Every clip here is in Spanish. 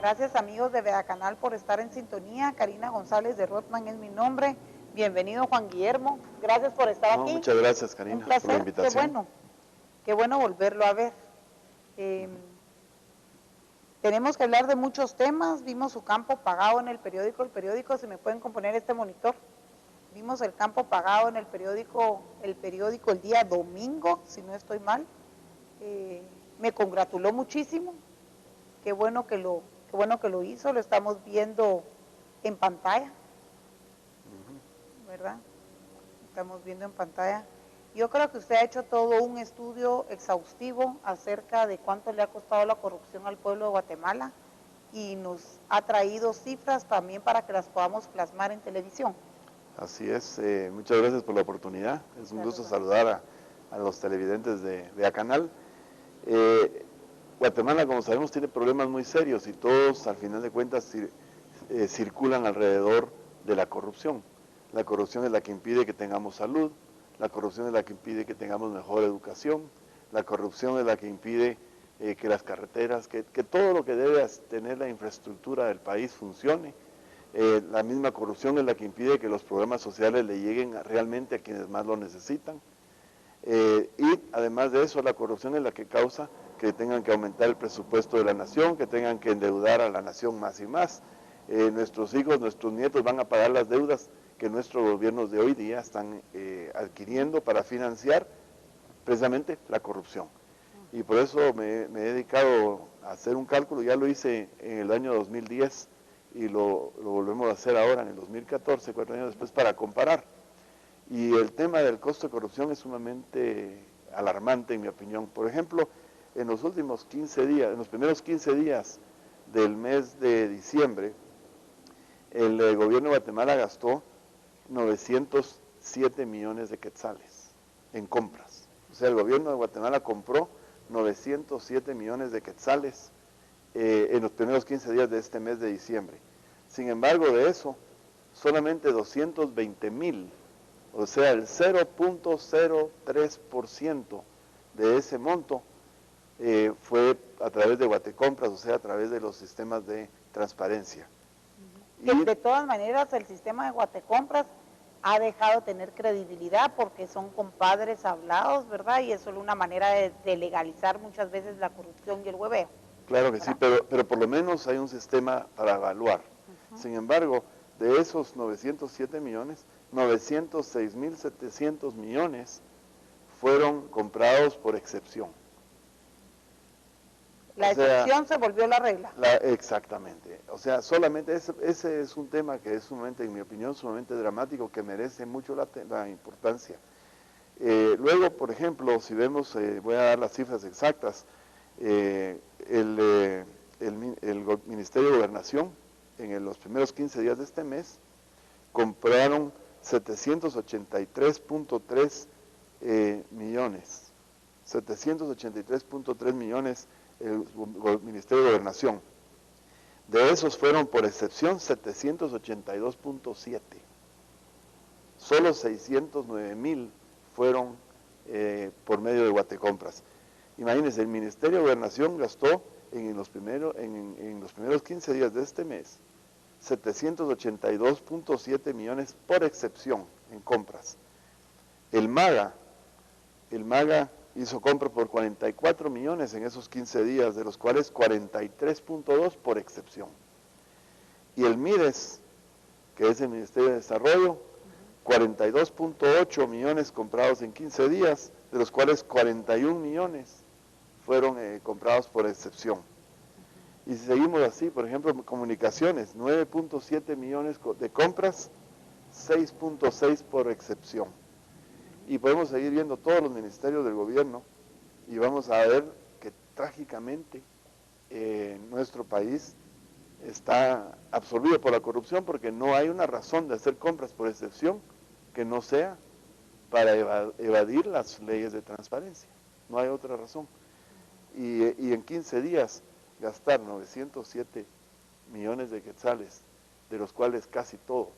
Gracias amigos de Canal por estar en sintonía. Karina González de Rotman es mi nombre. Bienvenido Juan Guillermo. Gracias por estar No, aquí. muchas gracias, Un Karina, por la placer. invitación. Qué bueno volverlo a ver. Tenemos que hablar de muchos temas. Vimos su campo pagado en el periódico. Si me pueden componer este monitor. Vimos el campo pagado en el periódico el día domingo, si no estoy mal. Me congratuló muchísimo. Qué bueno que lo hizo, lo estamos viendo en pantalla, ¿verdad? Estamos viendo en pantalla. Yo creo que usted ha hecho todo un estudio exhaustivo acerca de cuánto le ha costado la corrupción al pueblo de Guatemala y nos ha traído cifras también para que las podamos plasmar en televisión. Así es, muchas gracias por la oportunidad. Es un gusto saludar a los televidentes de Acanal. Guatemala, como sabemos, tiene problemas muy serios y todos, al final de cuentas, circulan alrededor de la corrupción. La corrupción es la que impide que tengamos salud, la corrupción es la que impide que tengamos mejor educación, la corrupción es la que impide que las carreteras, que todo lo que debe tener la infraestructura del país funcione. La misma corrupción es la que impide que los programas sociales le lleguen realmente a quienes más lo necesitan. Y además de eso, la corrupción es la que causa que tengan que aumentar el presupuesto de la nación, que tengan que endeudar a la nación más y más. Nuestros hijos, nuestros nietos van a pagar las deudas que nuestros gobiernos de hoy día están adquiriendo para financiar precisamente la corrupción. Y por eso me he dedicado a hacer un cálculo, ya lo hice en el año 2010 y lo volvemos a hacer ahora en el 2014, 4 años después, para comparar. Y el tema del costo de corrupción es sumamente alarmante, en mi opinión. Por ejemplo, en los últimos 15 días, en los primeros 15 días del mes de diciembre, el gobierno de Guatemala gastó 907 millones de quetzales en compras. O sea, el gobierno de Guatemala compró 907 millones de quetzales en los primeros 15 días de este mes de diciembre. Sin embargo, de eso, solamente 220,000, o sea, el 0.03% de ese monto fue a través de Guatecompras, o sea, a través de los sistemas de transparencia. Que de todas maneras el sistema de Guatecompras ha dejado de tener credibilidad porque son compadres hablados, ¿verdad? Y es solo una manera de legalizar muchas veces la corrupción y el hueveo. Claro que ¿verdad? Sí, pero por lo menos hay un sistema para evaluar. Sin embargo, de esos 907 millones, 906,700 millones fueron comprados por excepción. La excepción se volvió la regla. Exactamente. O sea, solamente ese es un tema que es sumamente, en mi opinión, sumamente dramático, que merece mucho la importancia. Luego, por ejemplo, si vemos, voy a dar las cifras exactas, el Ministerio de Gobernación, en los primeros 15 días de este mes, compraron 783.3 millones. 783.3 millones el Ministerio de Gobernación. De esos fueron por excepción 782.7. Solo 609,000 fueron por medio de Guatecompras. Imagínense, el Ministerio de Gobernación gastó en los primeros 15 días de este mes 782.7 millones por excepción en compras. El MAGA hizo compras por 44 millones en esos 15 días, de los cuales 43.2 por excepción. Y el MIDES, que es el Ministerio de Desarrollo, 42.8 millones comprados en 15 días, de los cuales 41 millones fueron comprados por excepción. Y si seguimos así, por ejemplo, comunicaciones, 9.7 millones de compras, 6.6 por excepción. Y podemos seguir viendo todos los ministerios del gobierno y vamos a ver que trágicamente nuestro país está absorbido por la corrupción porque no hay una razón de hacer compras por excepción que no sea para evadir las leyes de transparencia. No hay otra razón. Y en 15 días gastar 907 millones de quetzales, de los cuales casi todo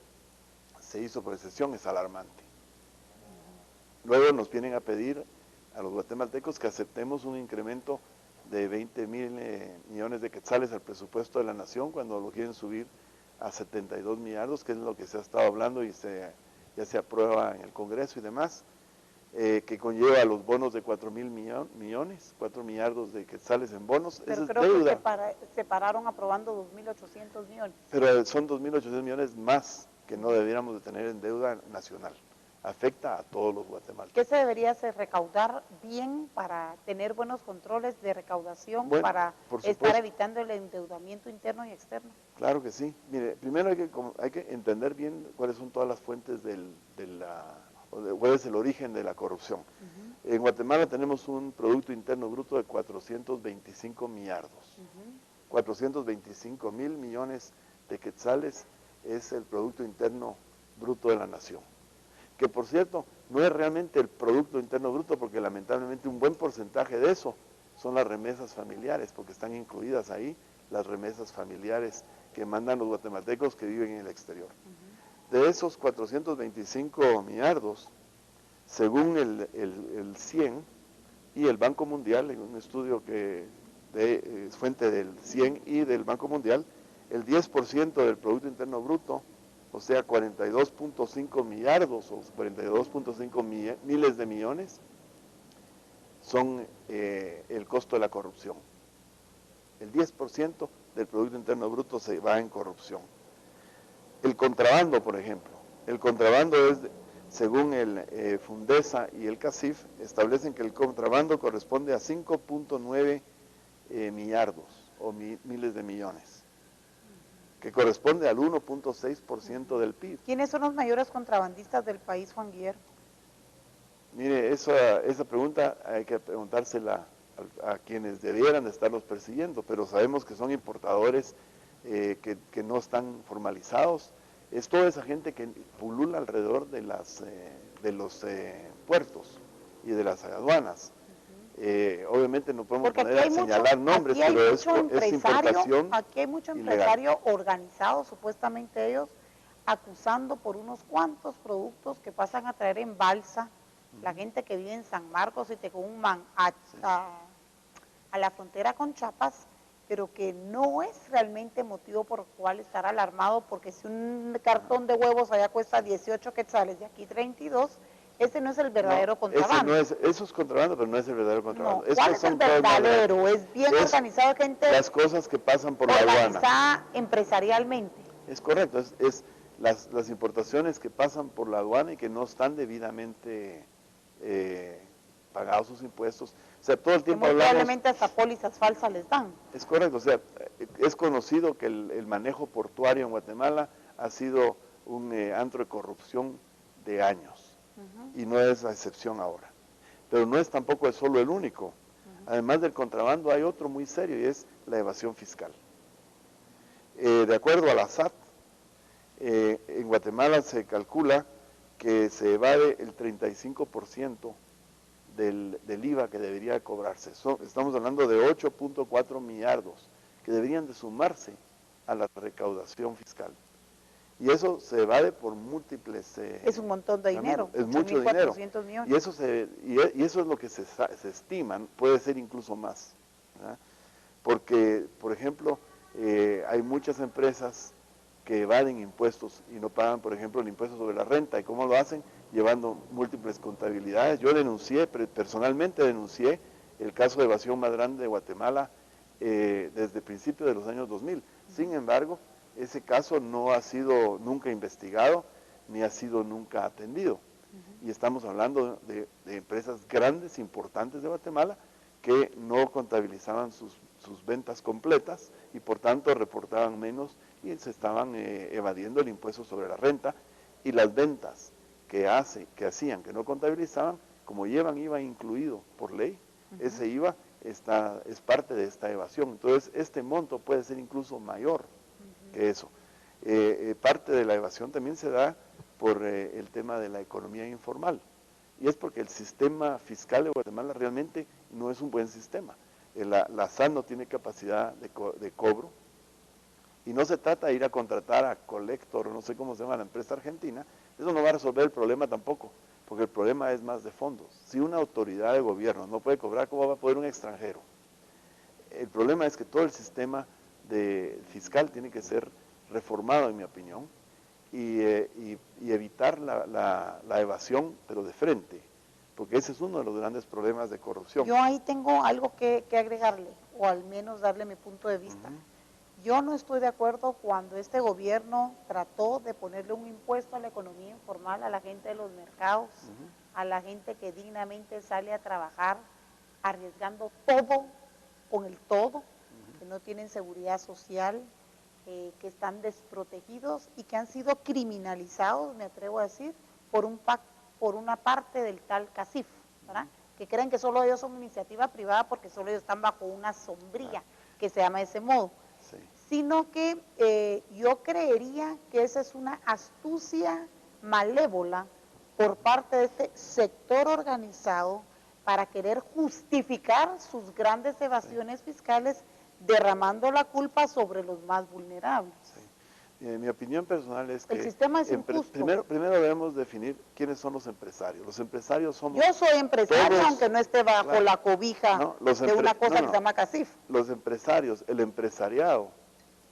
se hizo por excepción, es alarmante. Luego nos vienen a pedir a los guatemaltecos que aceptemos un incremento de 20.000 millones de quetzales al presupuesto de la nación cuando lo quieren subir a 72 millardos, que es lo que se ha estado hablando y ya se aprueba en el Congreso y demás, que conlleva los bonos de 4.000 millones, 4 millardos de quetzales en bonos. Pero Esa es creo deuda. que se pararon aprobando 2.800 millones. Pero son 2.800 millones más que no debiéramos de tener en deuda nacional. Afecta a todos los guatemaltecos. ¿Qué se debería hacer? Recaudar bien para tener buenos controles de recaudación, bueno, para estar evitando el endeudamiento interno y externo. Claro que sí. Mire, primero hay que entender bien cuáles son todas las fuentes cuál es el origen de la corrupción. En Guatemala tenemos un Producto Interno Bruto de 425 millardos. 425.000 millones de quetzales es el Producto Interno Bruto de la nación. Que por cierto, no es realmente el Producto Interno Bruto, porque lamentablemente un buen porcentaje de eso son las remesas familiares, porque están incluidas ahí las remesas familiares que mandan los guatemaltecos que viven en el exterior. De esos 425 millardos, según el CIEN y el Banco Mundial, en un estudio que es fuente del CIEN y del Banco Mundial, el 10% del Producto Interno Bruto, o sea 42.5 millardos o 42.5 miles de millones, son el costo de la corrupción. El 10% del Producto Interno Bruto se va en corrupción. El contrabando, por ejemplo. El contrabando es, según el Fundesa y el CACIF, establecen que el contrabando corresponde a 5.9 millardos o miles de millones, que corresponde al 1.6% del PIB. ¿Quiénes son los mayores contrabandistas del país, Juan Guillermo? Mire, esa pregunta hay que preguntársela a quienes debieran estarlos persiguiendo, pero sabemos que son importadores que no están formalizados. Es toda esa gente que pulula alrededor de los puertos y de las aduanas. Obviamente no podemos poner a señalar nombres, pero es importación. Aquí hay mucho empresario organizado, supuestamente ellos, acusando por unos cuantos productos que pasan a traer en balsa. La gente que vive en San Marcos y Tecumán a la frontera con Chiapas, pero que no es realmente motivo por el cual estar alarmado, porque si un cartón de huevos allá cuesta 18 quetzales y aquí 32, ese no es el verdadero contrabando. Eso es contrabando, pero no es el verdadero contrabando. No, ¿cuál es el verdadero? Es bien organizado, gente. Las cosas que pasan por la aduana. Organizada empresarialmente. Es correcto, es las importaciones que pasan por la aduana y que no están debidamente pagados sus impuestos. O sea, todo el tiempo hablamos... Probablemente hasta pólizas falsas les dan. Es correcto, o sea, es conocido que el manejo portuario en Guatemala ha sido un antro de corrupción de años, y no es la excepción ahora. Pero no es tampoco solo el único. Además del contrabando hay otro muy serio, y es la evasión fiscal. De acuerdo a la SAT, en Guatemala se calcula que se evade el 35% del IVA que debería cobrarse. Estamos hablando de 8.4 millardos que deberían de sumarse a la recaudación fiscal. Y eso se evade por múltiples... es un montón de dinero. Es mucho dinero. Millones. Y eso es lo que se estima, puede ser incluso más. ¿Verdad? Porque, por ejemplo, hay muchas empresas que evaden impuestos y no pagan, por ejemplo, el impuesto sobre la renta. ¿Y cómo lo hacen? Llevando múltiples contabilidades. Yo personalmente denuncié el caso de evasión más grande de Guatemala desde principios de los años 2000. Sin embargo, ese caso no ha sido nunca investigado, ni ha sido nunca atendido. Y estamos hablando de empresas grandes, importantes de Guatemala, que no contabilizaban sus ventas completas y por tanto reportaban menos y se estaban evadiendo el impuesto sobre la renta, y las ventas que hacían, que no contabilizaban, como llevan IVA incluido por ley, ese IVA es parte de esta evasión. Entonces este monto puede ser incluso mayor que eso. Parte de la evasión también se da por el tema de la economía informal, y es porque el sistema fiscal de Guatemala realmente no es un buen sistema. La SAT no tiene capacidad de cobro, y no se trata de ir a contratar a Collector, no sé cómo se llama la empresa argentina. Eso no va a resolver el problema tampoco, porque el problema es más de fondos. Si una autoridad de gobierno no puede cobrar, ¿cómo va a poder un extranjero? el problema es que todo el sistema fiscal tiene que ser reformado, en mi opinión, y evitar la evasión, pero de frente, porque ese es uno de los grandes problemas de corrupción. Yo ahí tengo algo que agregarle, o al menos darle mi punto de vista. Yo no estoy de acuerdo cuando este gobierno trató de ponerle un impuesto a la economía informal, a la gente de los mercados, a la gente que dignamente sale a trabajar arriesgando todo con el todo, que no tienen seguridad social, que están desprotegidos y que han sido criminalizados, me atrevo a decir, por una parte del tal CACIF, ¿verdad? Que creen que solo ellos son iniciativa privada porque solo ellos están bajo una sombrilla que se llama de ese modo. Sí. Sino que yo creería que esa es una astucia malévola por parte de este sector organizado para querer justificar sus grandes evasiones fiscales, derramando la culpa sobre los más vulnerables. Sí. Mi opinión personal es que el sistema es injusto. Primero debemos definir quiénes son los empresarios. Los empresarios somos... Yo soy empresario, todos, aunque no esté bajo la cobija de una cosa que se llama CACIF. Los empresarios, el empresariado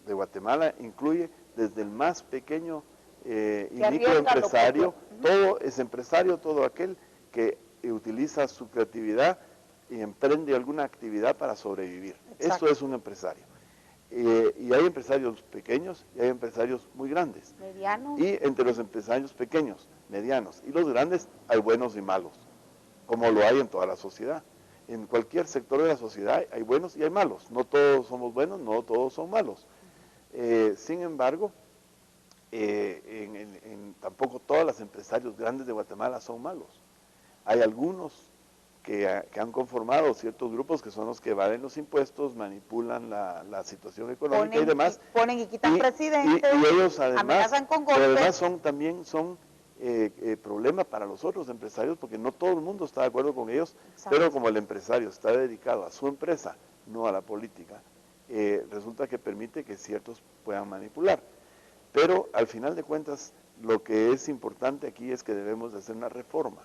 de Guatemala incluye desde el más pequeño y microempresario, todo es empresario, todo aquel que utiliza su creatividad y emprende alguna actividad para sobrevivir. Exacto. Eso es un empresario. Y hay empresarios pequeños y hay empresarios muy grandes. Medianos. Y entre los empresarios pequeños, medianos y los grandes hay buenos y malos, como lo hay en toda la sociedad. En cualquier sector de la sociedad hay buenos y hay malos. No todos somos buenos, no todos son malos. Sin embargo, tampoco todos los empresarios grandes de Guatemala son malos. Hay algunos que han conformado ciertos grupos que son los que evaden los impuestos, manipulan la situación económica y demás. Ponen y quitan presidentes, y ellos además, amenazan con golpes. Pero además también son problema para los otros empresarios, porque no todo el mundo está de acuerdo con ellos. Exacto. Pero como el empresario está dedicado a su empresa, no a la política, resulta que permite que ciertos puedan manipular. Pero al final de cuentas, lo que es importante aquí es que debemos de hacer una reforma.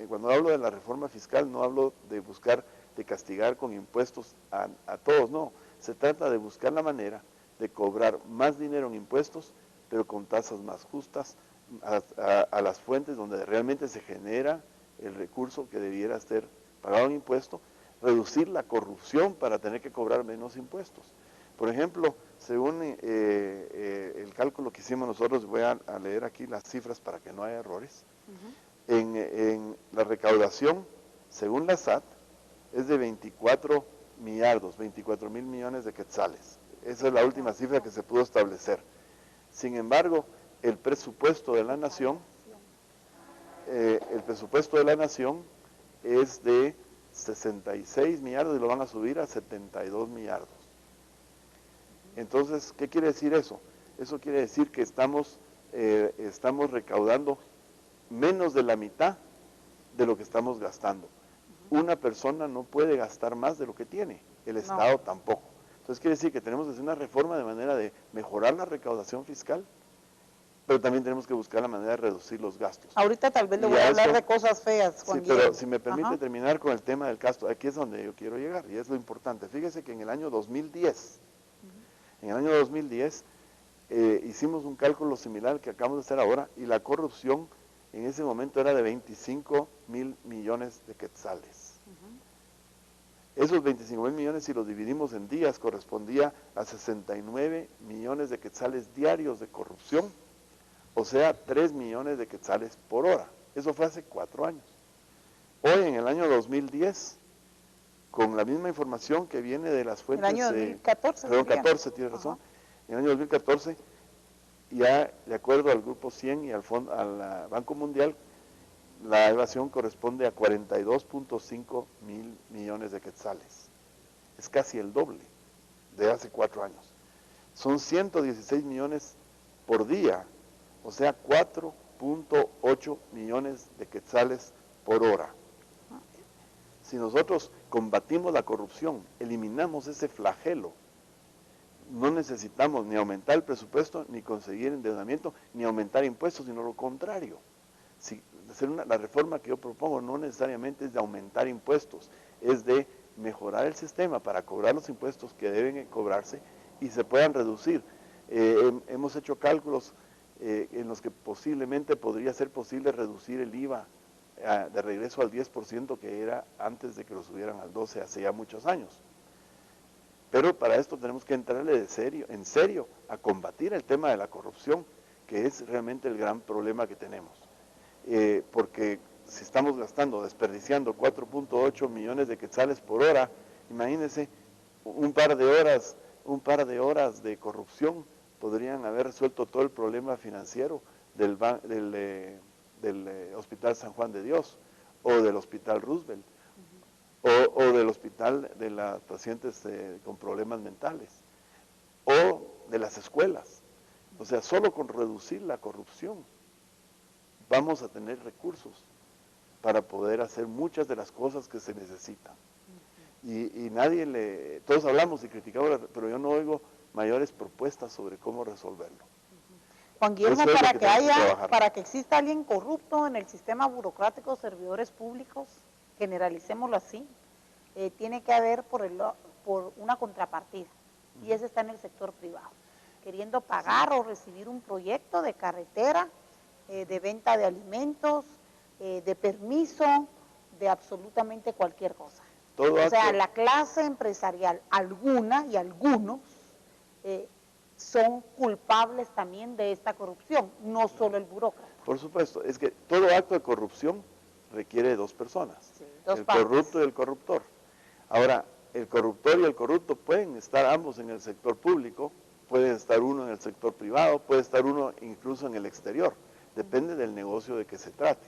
Cuando hablo de la reforma fiscal, no hablo de buscar, de castigar con impuestos a todos, no. Se trata de buscar la manera de cobrar más dinero en impuestos, pero con tasas más justas a las fuentes donde realmente se genera el recurso que debiera ser pagado en impuesto, reducir la corrupción para tener que cobrar menos impuestos. Por ejemplo, según el cálculo que hicimos nosotros, voy a leer aquí las cifras para que no haya errores. En la recaudación, según la SAT, es de 24 mil millones de quetzales. Esa es la última cifra que se pudo establecer. Sin embargo, el presupuesto de la nación es de 66 millardos y lo van a subir a 72 millardos. Entonces, ¿qué quiere decir eso? Eso quiere decir que estamos recaudando menos de la mitad de lo que estamos gastando. Una persona no puede gastar más de lo que tiene, el Estado tampoco. Entonces quiere decir que tenemos que hacer una reforma de manera de mejorar la recaudación fiscal, pero también tenemos que buscar la manera de reducir los gastos. Ahorita tal vez le voy a hablar de cosas feas, Juan Guillermo. Pero si me permite terminar con el tema del gasto, aquí es donde yo quiero llegar, y es lo importante. Fíjese que en el año 2010, hicimos un cálculo similar al que acabamos de hacer ahora, y la corrupción en ese momento era de 25 mil millones de quetzales. Esos 25 mil millones, si los dividimos en días, correspondía a 69 millones de quetzales diarios de corrupción, o sea, 3 millones de quetzales por hora. Eso fue hace 4 años. Hoy, en el año 2010, con la misma información que viene de las fuentes... El año 2014. Perdón, 14, tiene razón. En el año 2014, ya de acuerdo al Grupo 100 y al Banco Mundial, la evasión corresponde a 42.5 mil millones de quetzales. Es casi el doble de hace 4 años. Son 116 millones por día, o sea, 4.8 millones de quetzales por hora. Si nosotros combatimos la corrupción, eliminamos ese flagelo, no necesitamos ni aumentar el presupuesto, ni conseguir endeudamiento, ni aumentar impuestos, sino lo contrario. La reforma que yo propongo no necesariamente es de aumentar impuestos, es de mejorar el sistema para cobrar los impuestos que deben cobrarse y se puedan reducir. Hemos hecho cálculos en los que posiblemente podría ser posible reducir el IVA de regreso al 10% que era antes de que lo subieran al 12% hace ya muchos años. Pero para esto tenemos que entrarle en serio a combatir el tema de la corrupción, que es realmente el gran problema que tenemos. Porque si estamos desperdiciando 4.8 millones de quetzales por hora, imagínense, un par de horas de corrupción podrían haber resuelto todo el problema financiero del Hospital San Juan de Dios o del Hospital Roosevelt o del hospital de las pacientes con problemas mentales o de las escuelas. O sea, solo con reducir la corrupción vamos a tener recursos para poder hacer muchas de las cosas que se necesitan. Y todos hablamos y criticamos, pero yo no oigo mayores propuestas sobre cómo resolverlo. Juan Guillermo, para que exista alguien corrupto en el sistema burocrático de servidores públicos, generalicémoslo así, tiene que haber por una contrapartida, y ese está en el sector privado, queriendo pagar o recibir un proyecto de carretera, de venta de alimentos, de permiso, de absolutamente cualquier cosa. O sea, la clase empresarial, alguna y algunos, son culpables también de esta corrupción, no solo el burócrata. Por supuesto, es que todo acto de corrupción requiere de dos personas, sí, el corrupto y el corruptor. Ahora, el corruptor y el corrupto pueden estar ambos en el sector público, puede estar uno en el sector privado, puede estar uno incluso en el exterior, depende del negocio de que se trate.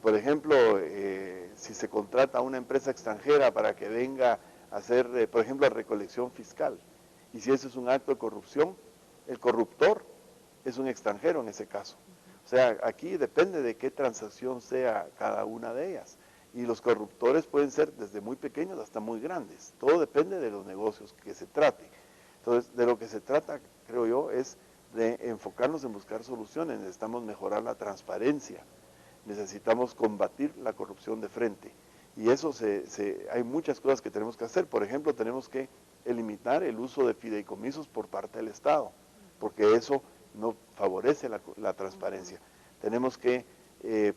Por ejemplo, si se contrata a una empresa extranjera para que venga a hacer, por ejemplo, recolección fiscal, y si eso es un acto de corrupción, el corruptor es un extranjero en ese caso. O sea, aquí depende de qué transacción sea cada una de ellas. Y los corruptores pueden ser desde muy pequeños hasta muy grandes. Todo depende de los negocios que se trate. Entonces, de lo que se trata, creo yo, es de enfocarnos en buscar soluciones. Necesitamos mejorar la transparencia. Necesitamos combatir la corrupción de frente. Y eso hay muchas cosas que tenemos que hacer. Por ejemplo, tenemos que eliminar el uso de fideicomisos por parte del Estado, porque eso no favorece la transparencia. Tenemos que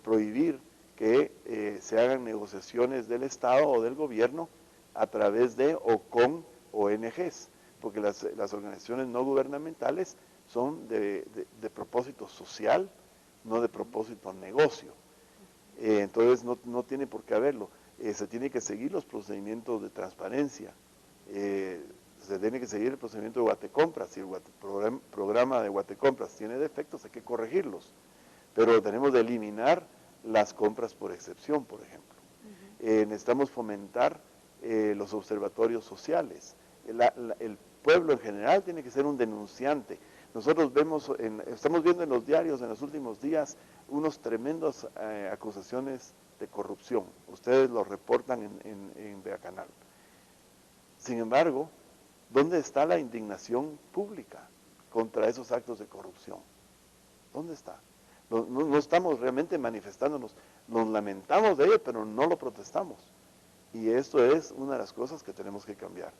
prohibir que se hagan negociaciones del Estado o del gobierno a través de o con ONGs, porque las organizaciones no gubernamentales son de propósito social, no de propósito negocio. Entonces no tiene por qué haberlo. Se tiene que seguir los procedimientos de transparencia, se tiene que seguir el procedimiento de Guatecompras. Si el programa de Guatecompras tiene defectos, hay que corregirlos, pero tenemos de eliminar las compras por excepción, por ejemplo. Necesitamos fomentar los observatorios sociales. El pueblo en general tiene que ser un denunciante. Nosotros estamos viendo en los diarios en los últimos días unos tremendas acusaciones de corrupción. Ustedes lo reportan en Beacanal. Sin embargo, ¿dónde está la indignación pública contra esos actos de corrupción? ¿Dónde está? No estamos realmente manifestándonos, nos lamentamos de ello, pero no lo protestamos. Y esto es una de las cosas que tenemos que cambiar.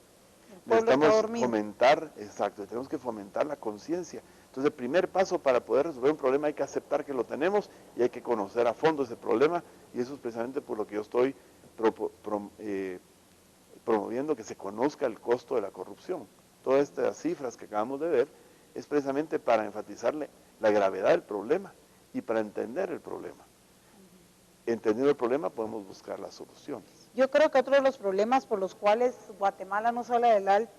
Necesitamos tenemos que fomentar la conciencia. Entonces, el primer paso para poder resolver un problema hay que aceptar que lo tenemos y hay que conocer a fondo ese problema, y eso es precisamente por lo que yo estoy promoviendo que se conozca el costo de la corrupción. Todas estas cifras que acabamos de ver es precisamente para enfatizarle la gravedad del problema y para entender el problema. Entendiendo el problema podemos buscar las soluciones. Yo creo que otro de los problemas por los cuales Guatemala no sale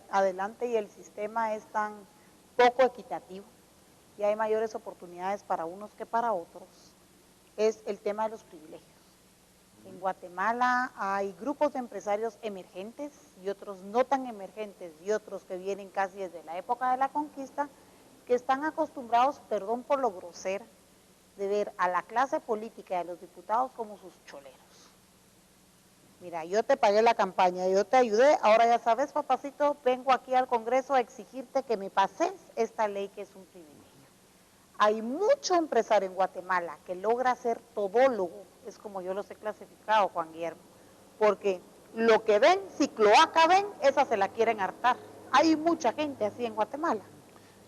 adelante y el sistema es tan poco equitativo y hay mayores oportunidades para unos que para otros, es el tema de los privilegios. En Guatemala hay grupos de empresarios emergentes y otros no tan emergentes y otros que vienen casi desde la época de la conquista, que están acostumbrados, perdón por lo grosera, de ver a la clase política y a los diputados como sus choleros. Mira, yo te pagué la campaña, yo te ayudé, ahora ya sabes, papacito, vengo aquí al Congreso a exigirte que me pases esta ley que es un privilegio. Hay mucho empresario en Guatemala que logra ser todólogo, es como yo los he clasificado, Juan Guillermo, porque Lo que ven, si cloaca ven, esa se la quieren hartar. Hay mucha gente así en Guatemala.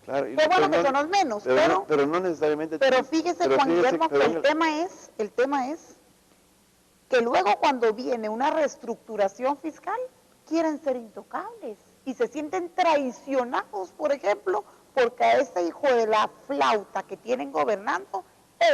Claro, Qué bueno que son los menos, pero no necesariamente. Pero fíjese, Juan Guillermo, que el tema es que luego cuando viene una reestructuración fiscal, quieren ser intocables y se sienten traicionados, por ejemplo, porque a ese hijo de la flauta que tienen gobernando,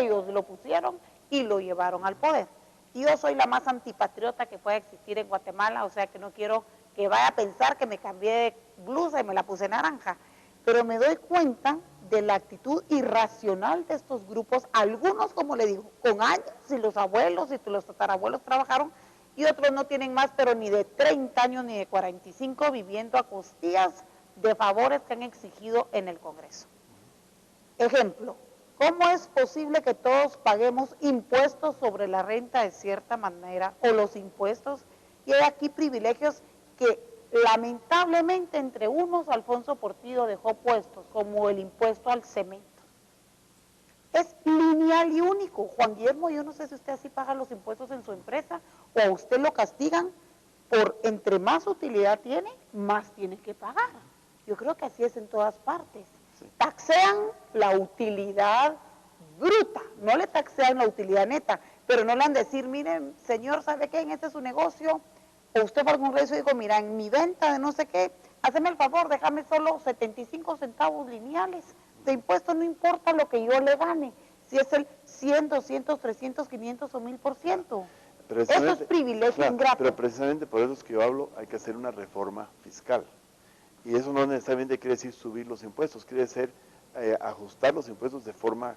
ellos lo pusieron y lo llevaron al poder. Y yo soy la más antipatriota que pueda existir en Guatemala, o sea que no quiero que vaya a pensar que me cambié de blusa y me la puse naranja, pero me doy cuenta de la actitud irracional de estos grupos, algunos, como le digo, con años, y los abuelos y los tatarabuelos trabajaron, y otros no tienen más, pero ni de 30 años ni de 45, viviendo a costillas de favores que han exigido en el Congreso. Ejemplo, ¿cómo es posible que todos paguemos impuestos sobre la renta de cierta manera, o los impuestos, y hay aquí privilegios que lamentablemente entre unos Alfonso Portillo dejó puestos, como el impuesto al cemento? Es lineal y único. Juan Guillermo, yo no sé si usted así paga los impuestos en su empresa, o a usted lo castigan por entre más utilidad tiene, más tiene que pagar. Yo creo que así es en todas partes. Sí. Taxean la utilidad bruta, no le taxean la utilidad neta, pero no le han de decir, miren, señor, ¿sabe qué? En este es su negocio, o usted por algún rezo dijo, mira, en mi venta de no sé qué, hazme el favor, déjame solo 75 centavos lineales de impuesto, no importa lo que yo le gane, si es el 100, 200, 300, 500 o 1000%. Eso es privilegio ingrato. Pero precisamente por eso es que yo hablo, hay que hacer una reforma fiscal. Y eso no necesariamente quiere decir subir los impuestos, quiere decir ajustar los impuestos de forma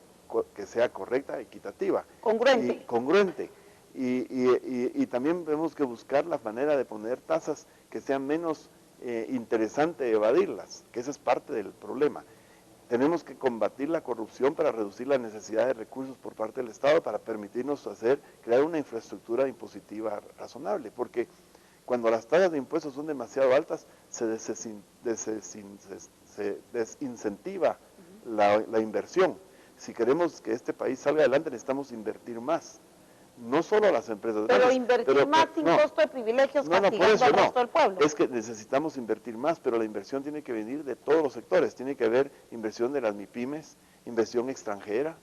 que sea correcta, equitativa. Congruente. Y también tenemos que buscar la manera de poner tasas que sean menos interesante evadirlas, que esa es parte del problema. Tenemos que combatir la corrupción para reducir la necesidad de recursos por parte del Estado, para permitirnos crear una infraestructura impositiva razonable, porque cuando las tasas de impuestos son demasiado altas, se desincentiva la inversión. Si queremos que este país salga adelante, necesitamos invertir más. No solo las empresas pero grandes, invertir más sin costo de privilegios, castigando al resto del pueblo. Es que necesitamos invertir más, pero la inversión tiene que venir de todos los sectores. Tiene que haber inversión de las MIPYMES, inversión extranjera,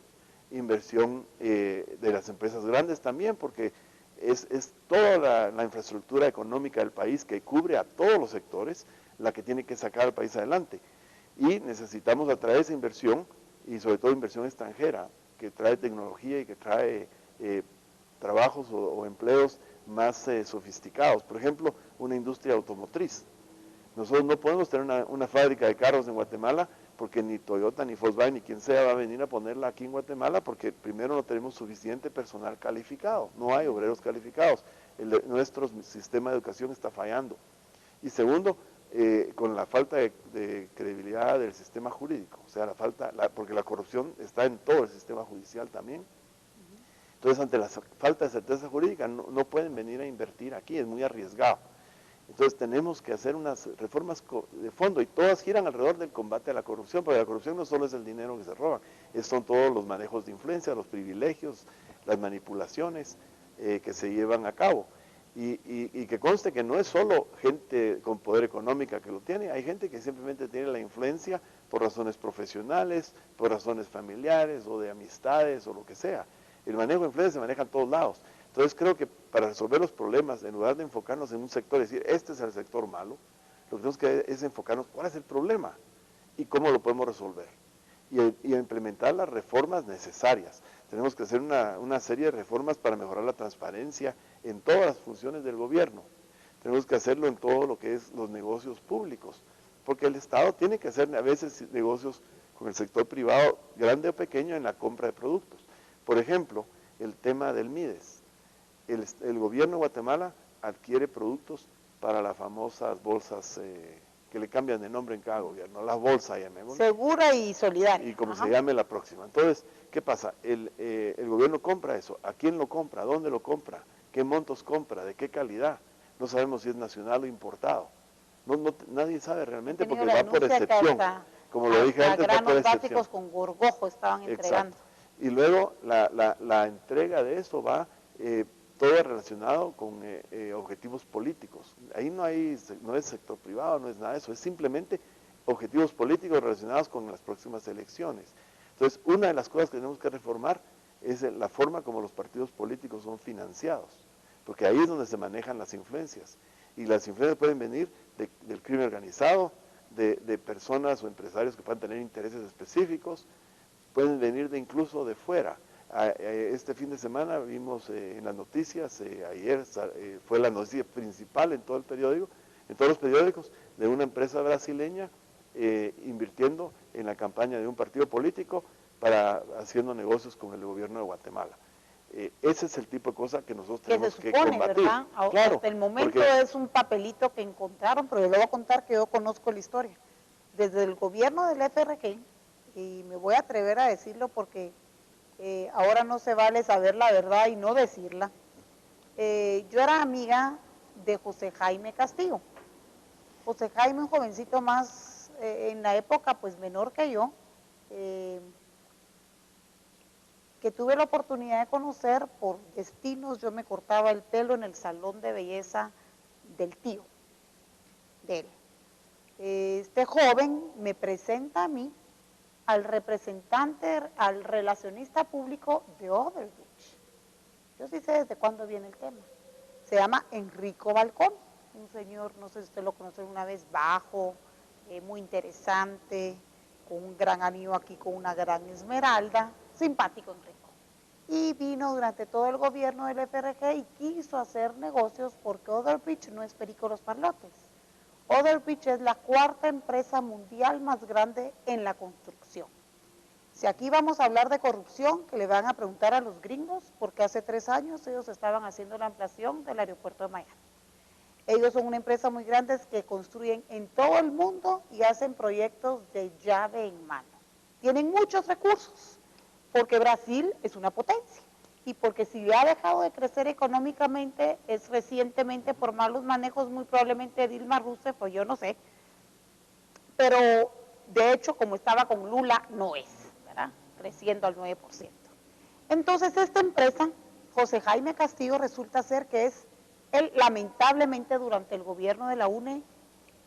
inversión de las empresas grandes también, porque es toda la infraestructura económica del país que cubre a todos los sectores la que tiene que sacar al país adelante. Y necesitamos atraer esa inversión, y sobre todo inversión extranjera, que trae tecnología y que trae trabajos o empleos más sofisticados. Por ejemplo, una industria automotriz. Nosotros no podemos tener una fábrica de carros en Guatemala porque ni Toyota, ni Volkswagen, ni quien sea va a venir a ponerla aquí en Guatemala, porque primero no tenemos suficiente personal calificado, no hay obreros calificados. Nuestro sistema de educación está fallando. Y segundo, con la falta de credibilidad del sistema jurídico, o sea, porque la corrupción está en todo el sistema judicial también. Entonces, ante la falta de certeza jurídica, no pueden venir a invertir aquí, es muy arriesgado. Entonces, tenemos que hacer unas reformas de fondo, y todas giran alrededor del combate a la corrupción, porque la corrupción no solo es el dinero que se roba, son todos los manejos de influencia, los privilegios, las manipulaciones que se llevan a cabo. Y que conste que no es solo gente con poder económico que lo tiene, hay gente que simplemente tiene la influencia por razones profesionales, por razones familiares o de amistades o lo que sea. El manejo de influencia se maneja en todos lados. Entonces creo que para resolver los problemas, en lugar de enfocarnos en un sector y decir, este es el sector malo, lo que tenemos que es enfocarnos cuál es el problema y cómo lo podemos resolver. Y implementar las reformas necesarias. Tenemos que hacer una serie de reformas para mejorar la transparencia en todas las funciones del gobierno. Tenemos que hacerlo en todo lo que es los negocios públicos, porque el Estado tiene que hacer a veces negocios con el sector privado, grande o pequeño, en la compra de productos. Por ejemplo, el tema del MIDES. El gobierno de Guatemala adquiere productos para las famosas bolsas que le cambian de nombre en cada gobierno, las bolsas llamémosle. Segura y solidaria. Y como se llame la próxima. Entonces, ¿qué pasa? El gobierno compra eso. ¿A quién lo compra? ¿Dónde lo compra? ¿Qué montos compra? ¿De qué calidad? No sabemos si es nacional o importado. Nadie sabe realmente porque va por excepción. Como lo dije antes, va por excepción. Básicos con gorgojo estaban entregando. Exacto. Y luego la entrega de eso va todo relacionado con objetivos políticos. Ahí no es sector privado, no es nada de eso, es simplemente objetivos políticos relacionados con las próximas elecciones. Entonces, una de las cosas que tenemos que reformar es la forma como los partidos políticos son financiados, porque ahí es donde se manejan las influencias, y las influencias pueden venir del crimen organizado, de personas o empresarios que puedan tener intereses específicos, pueden venir incluso de fuera. Este fin de semana vimos en las noticias, ayer fue la noticia principal en todo el periódico, en todos los periódicos, de una empresa brasileña invirtiendo en la campaña de un partido político para haciendo negocios con el gobierno de Guatemala. Ese es el tipo de cosa que nosotros tenemos que combatir. ¿Verdad? Claro, hasta el momento es un papelito que encontraron, pero yo le voy a contar que yo conozco la historia. Desde el gobierno del FRG, y me voy a atrever a decirlo porque ahora no se vale saber la verdad y no decirla. Yo era amiga de José Jaime Castillo. José Jaime, un jovencito más en la época, pues menor que yo, que tuve la oportunidad de conocer por destinos. Yo me cortaba el pelo en el salón de belleza del tío de él. Este joven me presenta a mí al representante, al relacionista público de Overbridge. Yo sí sé desde cuándo viene el tema. Se llama Enrico Balcón, un señor, no sé si usted lo conoce una vez, bajo, muy interesante, con un gran anillo aquí, con una gran esmeralda, simpático Enrico. Y vino durante todo el gobierno del FRG y quiso hacer negocios porque Overbridge no es perico los parlotes. Overbridge es la cuarta empresa mundial más grande en la construcción. Si aquí vamos a hablar de corrupción, que le van a preguntar a los gringos, porque hace 3 años ellos estaban haciendo la ampliación del aeropuerto de Miami. Ellos son una empresa muy grande que construyen en todo el mundo y hacen proyectos de llave en mano. Tienen muchos recursos, porque Brasil es una potencia y porque si ha dejado de crecer económicamente es recientemente por malos manejos, muy probablemente Dilma Rousseff, pues yo no sé, pero de hecho como estaba con Lula no es, ¿verdad? Creciendo al 9%. Entonces esta empresa, José Jaime Castillo, resulta ser que es él, lamentablemente durante el gobierno de la UNE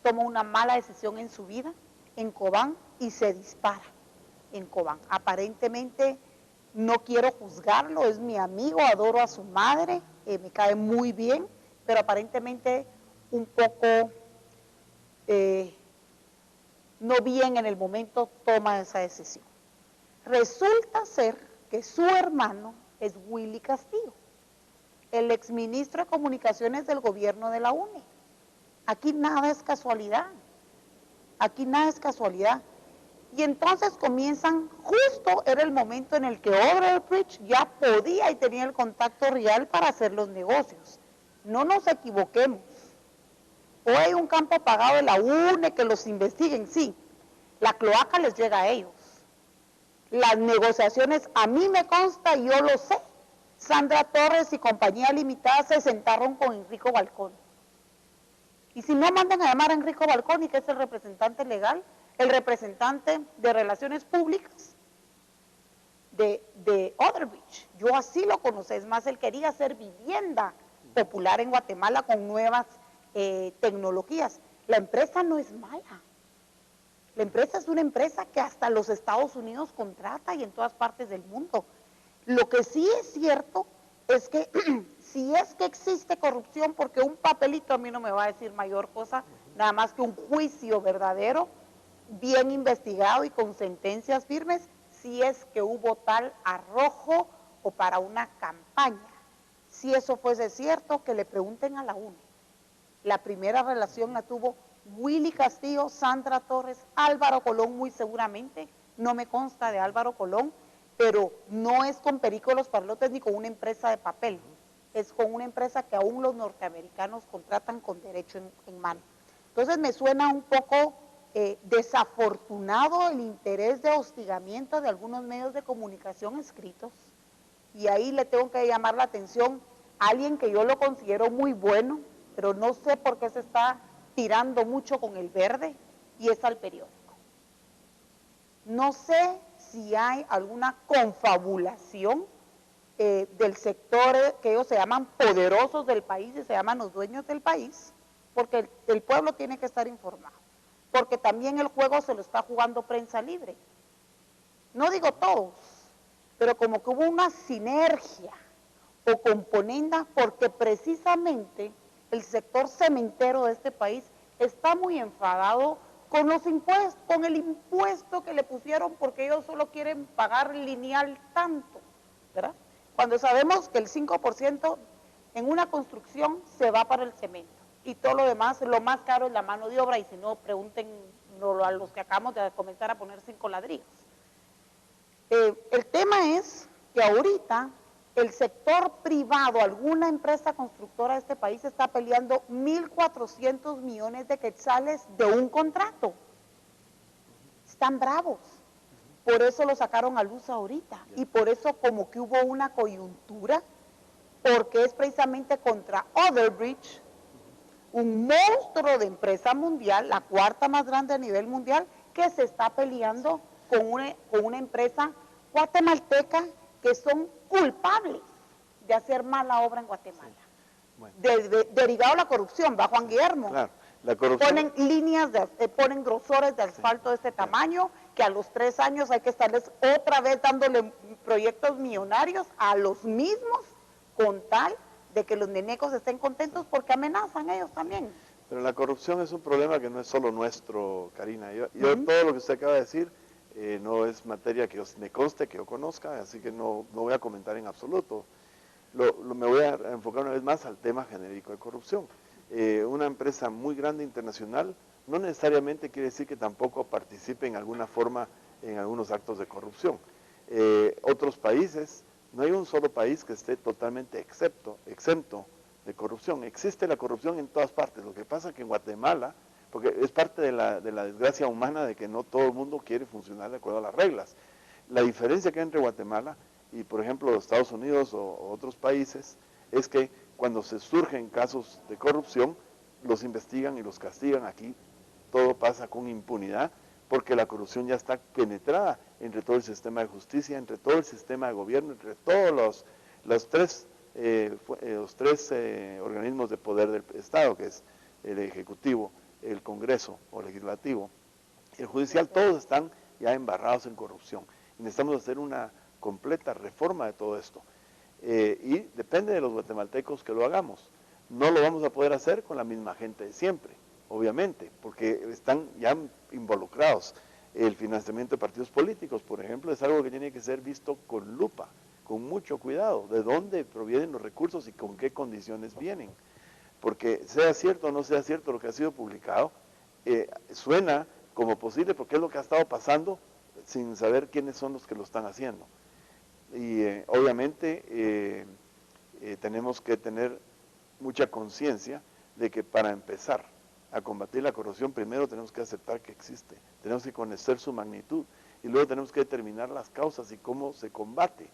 toma una mala decisión en su vida en Cobán y se dispara en Cobán. Aparentemente no quiero juzgarlo, es mi amigo, adoro a su madre, me cae muy bien, pero aparentemente un poco no bien en el momento toma esa decisión. Resulta ser que su hermano es Willy Castillo, el exministro de Comunicaciones del gobierno de la UNE. Aquí nada es casualidad, aquí nada es casualidad. Y entonces comienzan, justo era el momento en el que Overbridge ya podía y tenía el contacto real para hacer los negocios. No nos equivoquemos. Hoy hay un campo pagado de la UNE, que los investiguen, sí. La cloaca les llega a ellos. Las negociaciones, a mí me consta, yo lo sé. Sandra Torres y compañía limitada se sentaron con Enrico Balcón. Y si no, mandan a llamar a Enrico Balcón, que es el representante legal, el representante de relaciones públicas de Overbridge. Yo así lo conocí, es más, él quería hacer vivienda popular en Guatemala con nuevas tecnologías. La empresa no es mala. La empresa es una empresa que hasta los Estados Unidos contrata y en todas partes del mundo. Lo que sí es cierto es que si es que existe corrupción, porque un papelito a mí no me va a decir mayor cosa, nada más que un juicio verdadero, bien investigado y con sentencias firmes, si es que hubo tal arrojo o para una campaña. Si eso fuese cierto, que le pregunten a la UNE. La primera relación la tuvo Willy Castillo, Sandra Torres, Álvaro Colón muy seguramente, no me consta de Álvaro Colón, pero no es con Perico Los Parlotes ni con una empresa de papel, es con una empresa que aún los norteamericanos contratan con derecho en mano. Entonces me suena un poco desafortunado el interés de hostigamiento de algunos medios de comunicación escritos, y ahí le tengo que llamar la atención a alguien que yo lo considero muy bueno, pero no sé por qué se está tirando mucho con el verde, y es al periódico. No sé si hay alguna confabulación del sector que ellos se llaman poderosos del país y se llaman los dueños del país, porque el pueblo tiene que estar informado, porque también el juego se lo está jugando prensa libre. No digo todos, pero como que hubo una sinergia o componenda, porque precisamente el sector cementero de este país está muy enfadado con los impuestos, con el impuesto que le pusieron, porque ellos solo quieren pagar lineal tanto, ¿verdad? Cuando sabemos que el 5% en una construcción se va para el cemento y todo lo demás, lo más caro es la mano de obra, y si no, pregunten a los que acabamos de comenzar a poner 5 ladrillos. El tema es que ahorita el sector privado, alguna empresa constructora de este país está peleando 1.400 millones de quetzales de un contrato. Están bravos. Por eso lo sacaron a luz ahorita. Y por eso como que hubo una coyuntura, porque es precisamente contra Otherbridge, un monstruo de empresa mundial, la cuarta más grande a nivel mundial, que se está peleando con una empresa guatemalteca que son culpables de hacer mala obra en Guatemala. Sí. Bueno. Derivado a la corrupción, va Juan Guillermo. Claro, la corrupción. Ponen líneas, ponen grosores de asfalto de este tamaño, que a los 3 años hay que estarles otra vez dándole proyectos millonarios a los mismos, con tal de que los nenecos estén contentos, porque amenazan ellos también. Pero la corrupción es un problema que no es solo nuestro, Karina. Yo todo lo que usted acaba de decir no es materia que me conste, que yo conozca, así que no voy a comentar en absoluto. Me voy a enfocar una vez más al tema genérico de corrupción. Una empresa muy grande internacional no necesariamente quiere decir que tampoco participe en alguna forma en algunos actos de corrupción. Otros países, no hay un solo país que esté totalmente exento de corrupción. Existe la corrupción en todas partes. Lo que pasa es que en Guatemala, porque es parte de la desgracia humana de que no todo el mundo quiere funcionar de acuerdo a las reglas. La diferencia que hay entre Guatemala y, por ejemplo, los Estados Unidos o otros países es que cuando se surgen casos de corrupción, los investigan y los castigan. Aquí todo pasa con impunidad, porque la corrupción ya está penetrada entre todo el sistema de justicia, entre todo el sistema de gobierno, entre todos los tres organismos de poder del Estado, que es el Ejecutivo, el Congreso o Legislativo, el Judicial, todos están ya embarrados en corrupción. Y necesitamos hacer una completa reforma de todo esto. Y depende de los guatemaltecos que lo hagamos. No lo vamos a poder hacer con la misma gente de siempre, obviamente, porque están ya involucrados. El financiamiento de partidos políticos, por ejemplo, es algo que tiene que ser visto con lupa, con mucho cuidado, de dónde provienen los recursos y con qué condiciones vienen. Porque sea cierto o no sea cierto lo que ha sido publicado, suena como posible porque es lo que ha estado pasando sin saber quiénes son los que lo están haciendo. Y obviamente tenemos que tener mucha conciencia de que para empezar a combatir la corrupción, primero tenemos que aceptar que existe, tenemos que conocer su magnitud y luego tenemos que determinar las causas y cómo se combate,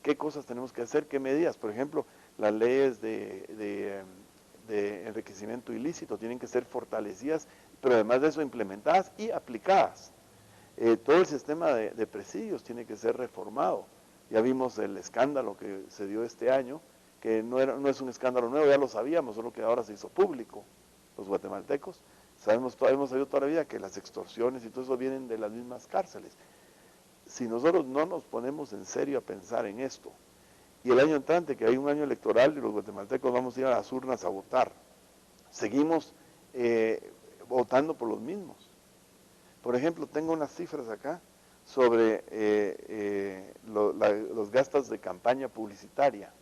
qué cosas tenemos que hacer, qué medidas. Por ejemplo, las leyes de enriquecimiento ilícito tienen que ser fortalecidas, pero además de eso implementadas y aplicadas. Todo el sistema de presidios tiene que ser reformado. Ya vimos el escándalo que se dio este año, que no es un escándalo nuevo, ya lo sabíamos, solo que ahora se hizo público. Los guatemaltecos hemos sabido toda la vida que las extorsiones y todo eso vienen de las mismas cárceles. Si nosotros no nos ponemos en serio a pensar en esto, y el año entrante, que hay un año electoral y los guatemaltecos vamos a ir a las urnas a votar, seguimos votando por los mismos. Por ejemplo, tengo unas cifras acá sobre los gastos de campaña publicitaria.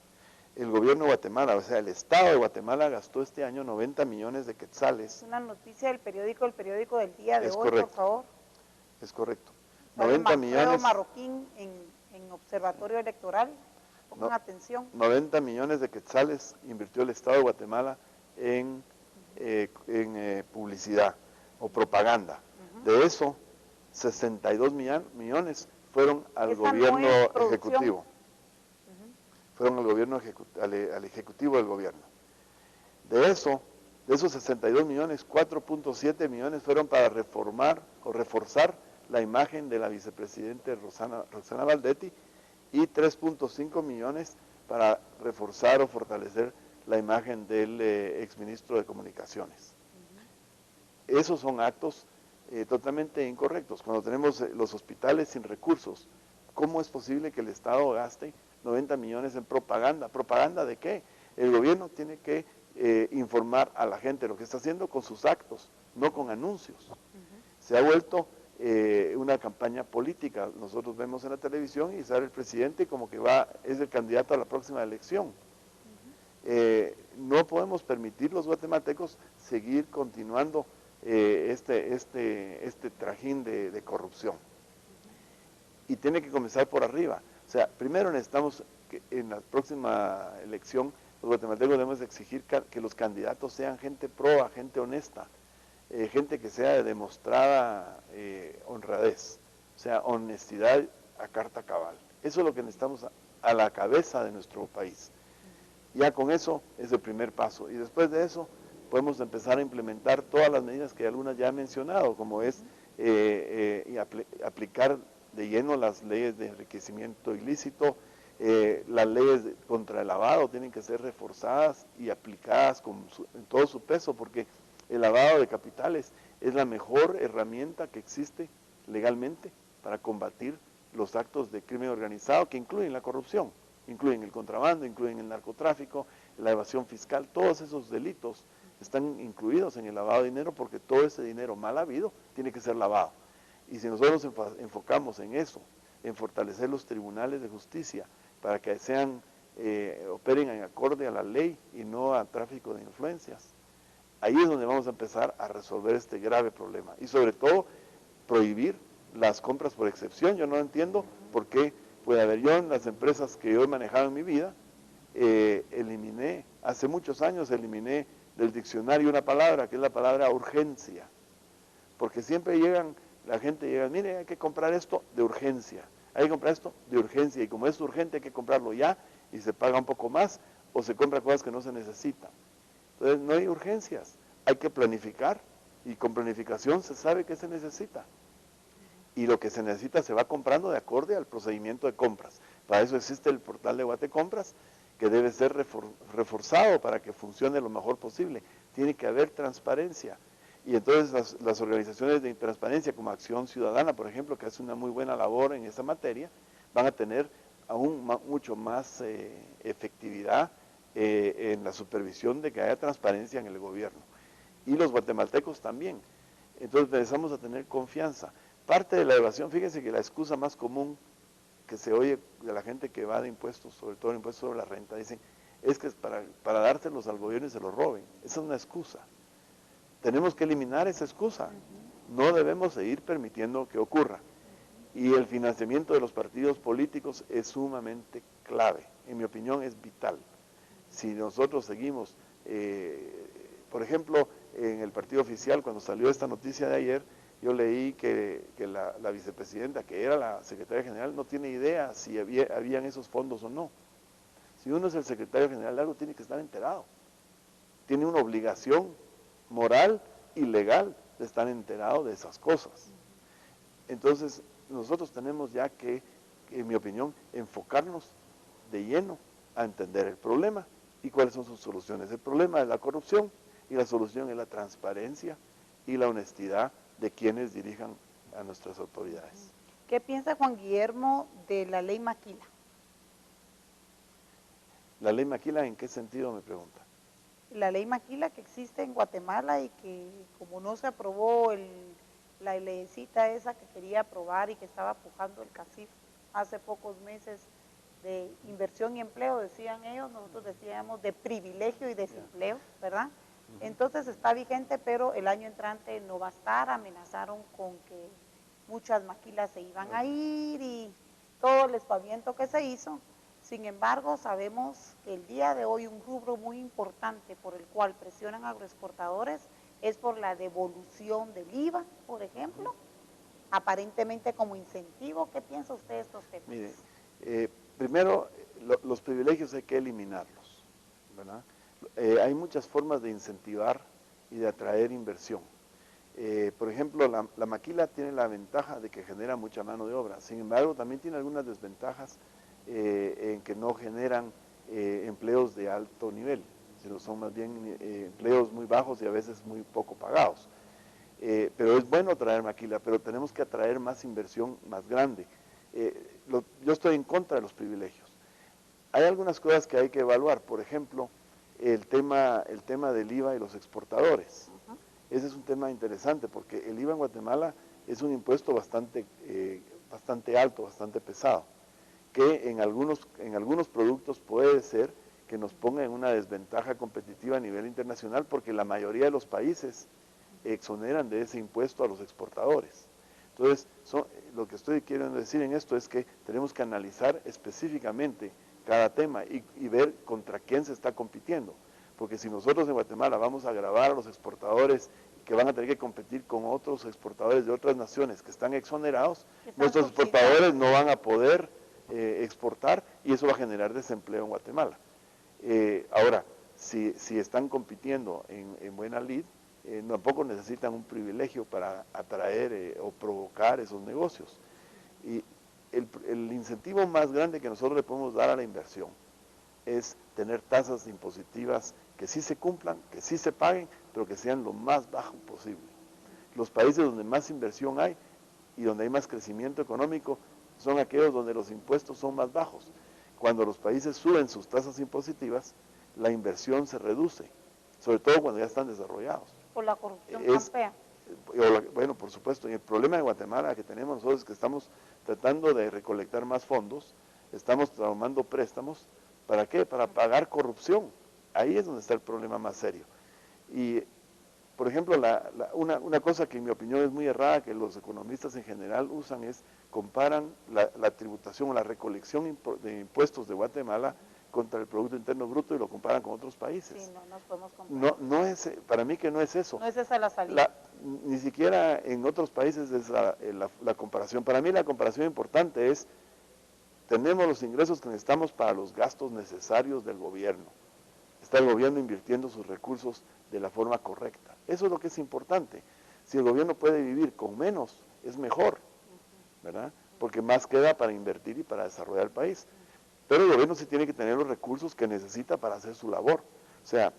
El gobierno de Guatemala, o sea, el Estado de Guatemala gastó este año 90 millones de quetzales. Es una noticia del periódico del día de hoy, correcto, por favor. Es correcto. 90 millones. Marroquín en Observatorio Electoral, pongan atención. 90 millones de quetzales invirtió el Estado de Guatemala en publicidad o propaganda. De eso, 62 millones fueron al gobierno ejecutivo. Fueron al gobierno al ejecutivo del gobierno. De esos 62 millones, 4.7 millones fueron para reformar o reforzar la imagen de la vicepresidente Roxana Baldetti y 3.5 millones para reforzar o fortalecer la imagen del exministro de Comunicaciones. Esos son actos totalmente incorrectos. Cuando tenemos los hospitales sin recursos, ¿cómo es posible que el Estado gaste 90 millones en propaganda? ¿Propaganda de qué? El gobierno tiene que informar a la gente lo que está haciendo con sus actos, no con anuncios. Se ha vuelto una campaña política. Nosotros vemos en la televisión y sale el presidente como que es el candidato a la próxima elección. No podemos permitir los guatemaltecos seguir continuando este trajín de corrupción. Y tiene que comenzar por arriba. O sea, primero necesitamos que en la próxima elección los guatemaltecos debemos exigir que los candidatos sean gente proba, gente honesta, gente que sea de demostrada honradez, o sea, honestidad a carta cabal. Eso es lo que necesitamos a la cabeza de nuestro país. Ya con eso es el primer paso. Y después de eso podemos empezar a implementar todas las medidas que algunas ya he mencionado, como es aplicar de lleno las leyes de enriquecimiento ilícito, las leyes contra el lavado tienen que ser reforzadas y aplicadas en todo su peso, porque el lavado de capitales es la mejor herramienta que existe legalmente para combatir los actos de crimen organizado que incluyen la corrupción, incluyen el contrabando, incluyen el narcotráfico, la evasión fiscal. Todos esos delitos están incluidos en el lavado de dinero, porque todo ese dinero mal habido tiene que ser lavado. Y si nosotros enfocamos en eso, en fortalecer los tribunales de justicia para que operen en acorde a la ley y no a tráfico de influencias, ahí es donde vamos a empezar a resolver este grave problema. Y sobre todo, prohibir las compras por excepción. Yo no entiendo por qué puede haber. Yo en las empresas que yo he manejado en mi vida, hace muchos años eliminé del diccionario una palabra, que es la palabra urgencia. Porque siempre la gente llega, mire, hay que comprar esto de urgencia, hay que comprar esto de urgencia, y como es urgente hay que comprarlo ya, y se paga un poco más, o se compra cosas que no se necesitan. Entonces no hay urgencias, hay que planificar, y con planificación se sabe qué se necesita. Y lo que se necesita se va comprando de acorde al procedimiento de compras. Para eso existe el portal de Guatecompras, que debe ser reforzado para que funcione lo mejor posible. Tiene que haber transparencia. Y entonces las organizaciones de transparencia como Acción Ciudadana, por ejemplo, que hace una muy buena labor en esta materia, van a tener aún mucho más efectividad en la supervisión de que haya transparencia en el gobierno. Y los guatemaltecos también. Entonces empezamos a tener confianza. Parte de la evasión, fíjense que la excusa más común que se oye de la gente que va de impuestos, sobre todo el impuesto sobre la renta, dicen, es que es para dárselos al gobierno y se los roben. Esa es una excusa. Tenemos que eliminar esa excusa. No debemos seguir permitiendo que ocurra. Y el financiamiento de los partidos políticos es sumamente clave. En mi opinión, es vital. Si nosotros seguimos, por ejemplo, en el partido oficial, cuando salió esta noticia de ayer, yo leí que la vicepresidenta, que era la secretaria general, no tiene idea si habían esos fondos o no. Si uno es el secretario general, algo tiene que estar enterado. Tiene una obligación moral y legal de estar enterado de esas cosas. Entonces, nosotros tenemos ya que, en mi opinión, enfocarnos de lleno a entender el problema y cuáles son sus soluciones. El problema es la corrupción y la solución es la transparencia y la honestidad de quienes dirijan a nuestras autoridades. ¿Qué piensa Juan Guillermo de la ley Maquila? ¿La ley Maquila en qué sentido, me pregunta? La ley Maquila que existe en Guatemala y que como no se aprobó la leycita esa que quería aprobar y que estaba pujando el CACIF hace pocos meses de inversión y empleo, decían ellos, nosotros decíamos de privilegio y desempleo, ¿verdad? Entonces está vigente, pero el año entrante no va a estar. Amenazaron con que muchas maquilas se iban a ir y todo el espaviento que se hizo. Sin embargo, sabemos que el día de hoy un rubro muy importante por el cual presionan agroexportadores es por la devolución del IVA, por ejemplo, aparentemente como incentivo. ¿Qué piensa usted de estos temas? Mire, primero, los privilegios hay que eliminarlos, ¿verdad? Hay muchas formas de incentivar y de atraer inversión. Por ejemplo, la maquila tiene la ventaja de que genera mucha mano de obra. Sin embargo, también tiene algunas desventajas en que no generan empleos de alto nivel, sino son más bien empleos muy bajos y a veces muy poco pagados. Pero es bueno traer maquila, pero tenemos que atraer más inversión más grande. Yo estoy en contra de los privilegios. Hay algunas cosas que hay que evaluar, por ejemplo, el tema del IVA y los exportadores. Ese es un tema interesante porque el IVA en Guatemala es un impuesto bastante alto, bastante pesado, que en algunos productos puede ser que nos ponga en una desventaja competitiva a nivel internacional porque la mayoría de los países exoneran de ese impuesto a los exportadores. Entonces, lo que estoy queriendo decir en esto es que tenemos que analizar específicamente cada tema y ver contra quién se está compitiendo. Porque si nosotros en Guatemala vamos a gravar a los exportadores que van a tener que competir con otros exportadores de otras naciones que están exonerados, nuestros exportadores no van a poder exportar y eso va a generar desempleo en Guatemala. Ahora, si están compitiendo en buena lid, tampoco necesitan un privilegio para atraer o provocar esos negocios. Y el incentivo más grande que nosotros le podemos dar a la inversión es tener tasas impositivas que sí se cumplan, que sí se paguen, pero que sean lo más bajo posible. Los países donde más inversión hay y donde hay más crecimiento económico son aquellos donde los impuestos son más bajos. Cuando los países suben sus tasas impositivas, la inversión se reduce, sobre todo cuando ya están desarrollados. Por la corrupción campea. Bueno, por supuesto, y el problema de Guatemala que tenemos nosotros es que estamos tratando de recolectar más fondos, estamos tomando préstamos, ¿para qué? Para pagar corrupción. Ahí es donde está el problema más serio. Y, por ejemplo, una cosa que en mi opinión es muy errada, que los economistas en general usan, es comparan la tributación o la recolección de impuestos de Guatemala contra el Producto Interno Bruto y lo comparan con otros países. Sí, no nos podemos comparar. No es, para mí que no es eso. No es esa la salida. Ni siquiera en otros países es la comparación. Para mí la comparación importante es, tenemos los ingresos que necesitamos para los gastos necesarios del gobierno. Está el gobierno invirtiendo sus recursos de la forma correcta. Eso es lo que es importante. Si el gobierno puede vivir con menos, es mejor, ¿verdad? Porque más queda para invertir y para desarrollar el país. Pero el gobierno sí tiene que tener los recursos que necesita para hacer su labor. O sea,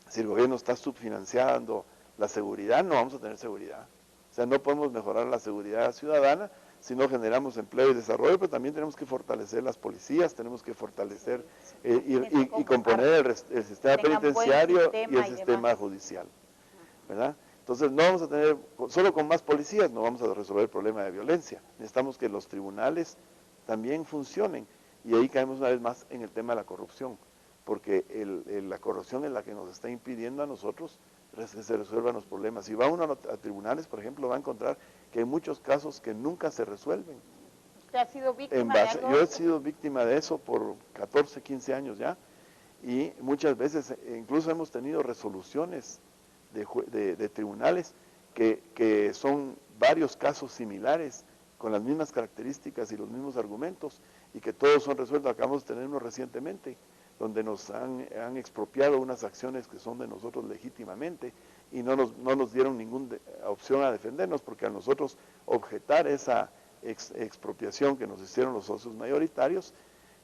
si el gobierno está subfinanciando la seguridad, no vamos a tener seguridad. O sea, no podemos mejorar la seguridad ciudadana si no generamos empleo y desarrollo, pero también tenemos que fortalecer las policías, tenemos que fortalecer y componer el sistema penitenciario y el sistema judicial, ¿verdad? Entonces, no vamos a tener, solo con más policías no vamos a resolver el problema de violencia. Necesitamos que los tribunales también funcionen. Y ahí caemos una vez más en el tema de la corrupción, porque la corrupción es la que nos está impidiendo a nosotros que se resuelvan los problemas. Si va uno a tribunales, por ejemplo, va a encontrar que hay muchos casos que nunca se resuelven. ¿Usted ha sido víctima de algo? Yo he sido víctima de eso por 14, 15 años ya, y muchas veces incluso hemos tenido resoluciones de tribunales que son varios casos similares, con las mismas características y los mismos argumentos, y que todos son resueltos. Acabamos de tener uno recientemente, donde nos han expropiado unas acciones que son de nosotros legítimamente, y no nos dieron ninguna opción a defendernos, porque a nosotros objetar esa expropiación que nos hicieron los socios mayoritarios,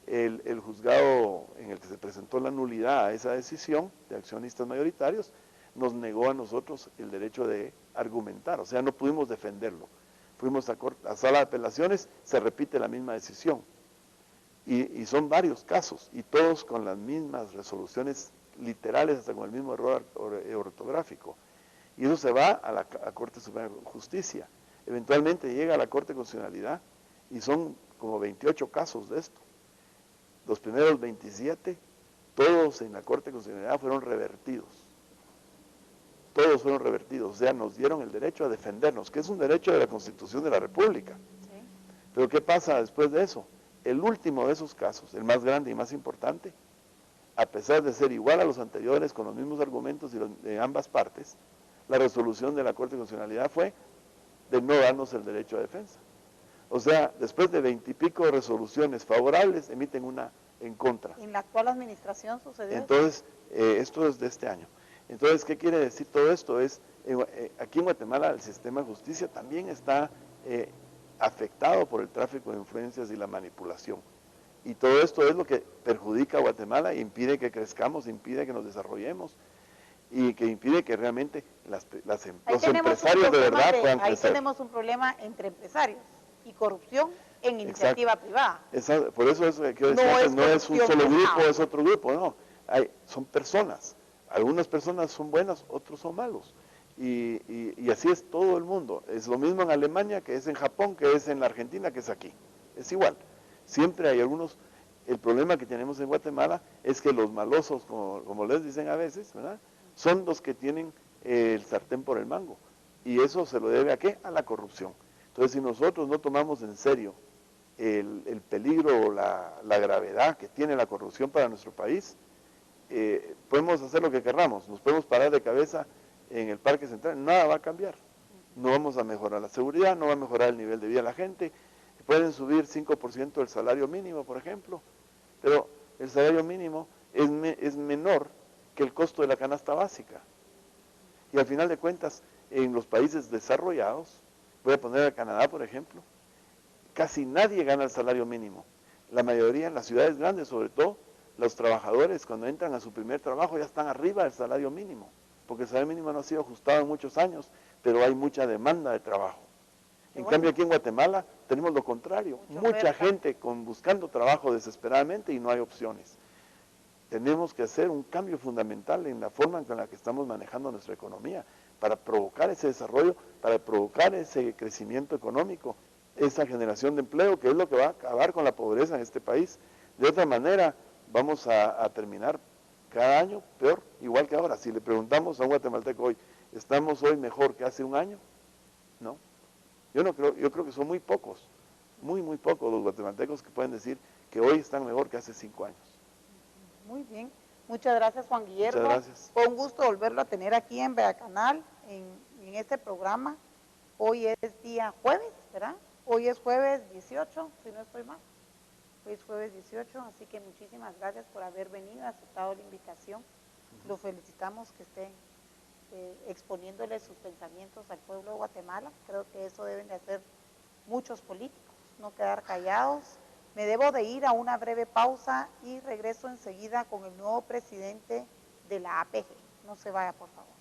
el juzgado en el que se presentó la nulidad a esa decisión de accionistas mayoritarios, nos negó a nosotros el derecho de argumentar, o sea, no pudimos defenderlo. Fuimos a sala de apelaciones, se repite la misma decisión. Y son varios casos, y todos con las mismas resoluciones literales, hasta con el mismo error ortográfico. Y eso se va a la Corte Suprema de Justicia. Eventualmente llega a la Corte de Constitucionalidad, y son como 28 casos de esto. Los primeros 27, todos en la Corte de Constitucionalidad fueron revertidos. Todos fueron revertidos, o sea, nos dieron el derecho a defendernos, que es un derecho de la Constitución de la República. Sí. Pero ¿qué pasa después de eso? El último de esos casos, el más grande y más importante, a pesar de ser igual a los anteriores, con los mismos argumentos de ambas partes, la resolución de la Corte de Constitucionalidad fue de no darnos el derecho a defensa. O sea, después de 20 y pico resoluciones favorables, emiten una en contra. ¿En la actual administración sucedió? Entonces, esto es de este año. Entonces, ¿qué quiere decir todo esto? Aquí en Guatemala el sistema de justicia también está afectado por el tráfico de influencias y la manipulación. Y todo esto es lo que perjudica a Guatemala, impide que crezcamos, impide que nos desarrollemos y que impide que realmente los empresarios de verdad puedan ahí crecer. tenemos un problema entre empresarios y corrupción en iniciativa Exacto. privada. Por eso es que quiero decir antes, no es un solo grupo, es otro grupo, no. Son personas. Algunas personas son buenas, otros son malos. Y así es todo el mundo. Es lo mismo en Alemania, que es en Japón, que es en la Argentina, que es aquí. Es igual. Siempre hay algunos. El problema que tenemos en Guatemala es que los malosos, como les dicen a veces, ¿verdad?, son los que tienen el sartén por el mango. Y eso se lo debe ¿a qué? A la corrupción. Entonces, si nosotros no tomamos en serio el peligro o la gravedad que tiene la corrupción para nuestro país, podemos hacer lo que querramos, nos podemos parar de cabeza en el Parque Central, nada va a cambiar. No vamos a mejorar la seguridad, no va a mejorar el nivel de vida de la gente. Pueden subir 5% el salario mínimo, por ejemplo, pero el salario mínimo es menor que el costo de la canasta básica. Y al final de cuentas, en los países desarrollados, voy a poner a Canadá, por ejemplo, casi nadie gana el salario mínimo. La mayoría en las ciudades grandes, sobre todo, los trabajadores cuando entran a su primer trabajo ya están arriba del salario mínimo, porque el salario mínimo no ha sido ajustado en muchos años, pero hay mucha demanda de trabajo. En cambio aquí en Guatemala tenemos lo contrario, mucha gente buscando trabajo desesperadamente y no hay opciones. Tenemos que hacer un cambio fundamental en la forma en la que estamos manejando nuestra economía para provocar ese desarrollo, para provocar ese crecimiento económico, esa generación de empleo, que es lo que va a acabar con la pobreza en este país. De otra manera, vamos a terminar cada año peor, igual que ahora. Si le preguntamos a un guatemalteco hoy, ¿estamos hoy mejor que hace un año? No. Yo creo que son muy pocos, muy pocos los guatemaltecos que pueden decir que hoy están mejor que hace 5 años. Muy bien. Muchas gracias, Juan Guillermo. Muchas gracias. Fue un gusto volverlo a tener aquí en Beacanal, en este programa. Hoy es día jueves, ¿verdad? Hoy es jueves 18, si no estoy mal. Hoy es jueves 18, así que muchísimas gracias por haber venido, aceptado la invitación. Lo felicitamos que esté exponiéndole sus pensamientos al pueblo de Guatemala. Creo que eso deben de hacer muchos políticos, no quedar callados. Me debo de ir a una breve pausa y regreso enseguida con el nuevo presidente de la APG. No se vaya, por favor.